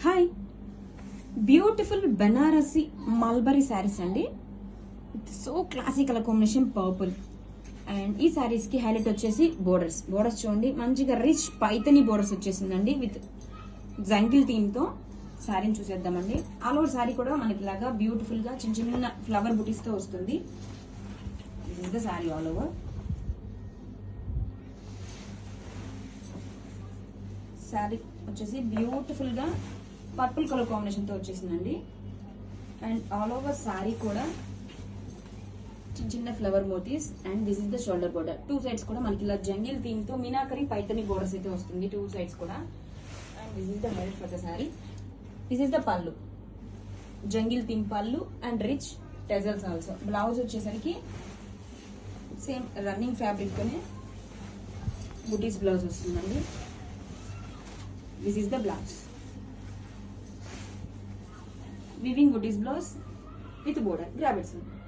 Hi, beautiful Banarasi mulberry saris అండి. So classy colour combination purple. And ఈ శారీస్ కి హైలైట్ వచ్చేసి బోర్డర్స్ చూడండి, మంచిగా రిచ్ పైతని బోర్డర్స్ వచ్చేసిందండి విత్ జంగిల్ థీమ్ తో. శారీని చూసేద్దామండి. ఆల్ ఓవర్ శారీ కూడా మనకి ఇలాగా బ్యూటిఫుల్ గా చిన్న చిన్న ఫ్లవర్ బుటీస్ తో వస్తుంది. This is the sari all over. Sari వచ్చేసి బ్యూటిఫుల్ గా పర్పుల్ కలర్ కాంబినేషన్ తో వచ్చేసిందండి. అండ్ ఆల్ ఓవర్ శారీ కూడా చిన్న చిన్న flower motifs. And this is the shoulder border. Two sides కూడా మనకి ఇలా జంగిల్ థీమ్ తో మీనాకరి పైతని బోర్డర్స్ అయితే వస్తుంది టూ సైడ్స్ కూడా. And this is the highlight for the sari. This is the పళ్ళు, జంగిల్ థీమ్ పళ్ళు అండ్ రిచ్ టెజల్స్ ఆల్సో. బ్లౌజ్ వచ్చేసరికి సేమ్ రన్నింగ్ ఫ్యాబ్రిక్ తోనే బుటీస్ బ్లౌజ్ వస్తుందండి. This is the blouse, weaving booties blouse with border. Grab it, sir.